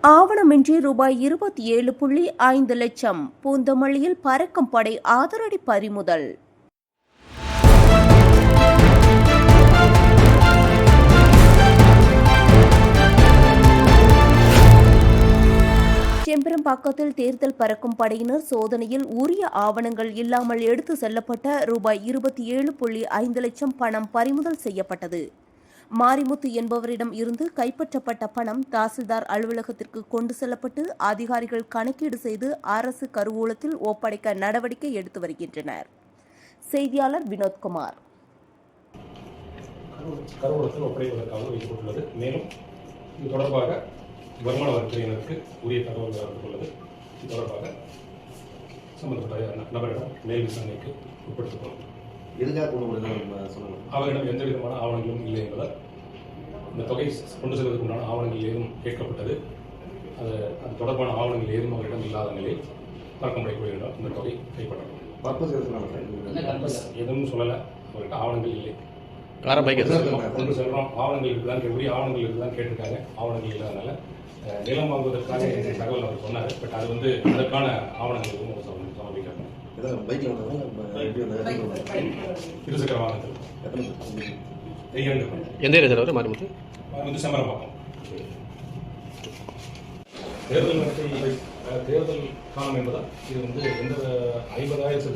ஆவணமின்றி ரூபாய் 27.5 லட்சம் பூந்தமல்லியில் பறக்கும் படை ஆதரடி பறிமுதல். செம்பரம்பாக்கத்தில் தேர்தல் பறக்கும் படையினர் சோதனையில் உரிய ஆவணங்கள் இல்லாமல் எடுத்து செல்லப்பட்ட ரூபாய் 27.5 லட்சம் பணம் பறிமுதல் செய்யப்பட்டது. மாரிமுத்து என்பவரிடம் இருந்து கைப்பற்றப்பட்ட பணம் தாசில்தார் அலுவலகத்திற்கு கொண்டு செல்லப்பட்டு அதிகாரிகள் கணக்கீடு செய்து அரசு கருவூலத்தில் ஒப்படைக்க நடவடிக்கை எடுத்து வருகின்றனர். செய்தியாளர் வினோத்குமார். கருவூலத்தில் ஒப்படைப்பதற்காக வைக்கப்பட்டுள்ளது. மேலும் இது தொடர்பாக வருமான வரித்துறையினருக்கு உரிய தகவல் வழங்கப்பட்டுள்ளது. இது தொடர்பாக சம்பந்தப்பட்ட நபரிடம் மேல் விசாரணைக்கு உட்படுத்தப்படும். அவரிடம் எந்த விதமான ஆவணங்களும் இல்லை என்பதால் இந்த தொகை கொண்டு செல்வதற்கு உண்டான ஆவணங்கள் ஏதும் கேட்கப்பட்டது. அது தொடர்பான ஆவணங்கள் ஏதும் அவரிடம் இல்லாத நிலையில் பறக்கமுடையக்கூடிய இந்த தொகை கைப்பற்றப்படும். எதுவும் சொல்லலை, அவருக்கு ஆவணங்கள் இல்லை. கொண்டு செல்றோம், ஆவணங்கள் இருக்குதான், உரிய ஆவணங்கள் இருக்குதான் கேட்டிருக்காங்க. ஆவணங்கள் இல்லாதனால நிலம் வாங்குவதற்கான தகவல் அவர் சொன்னார். பட் அது அதற்கான ஆவணங்கள் எதுவும் சமர்ப்பிக்கிறாங்க. இருசக்கர வாகனத்தில் எந்த ஏரியா சார் மாரிமுத்து? செம்பரம்பாக்கம். தேர்தல் காலம் என்பதால் இது எந்த 50,000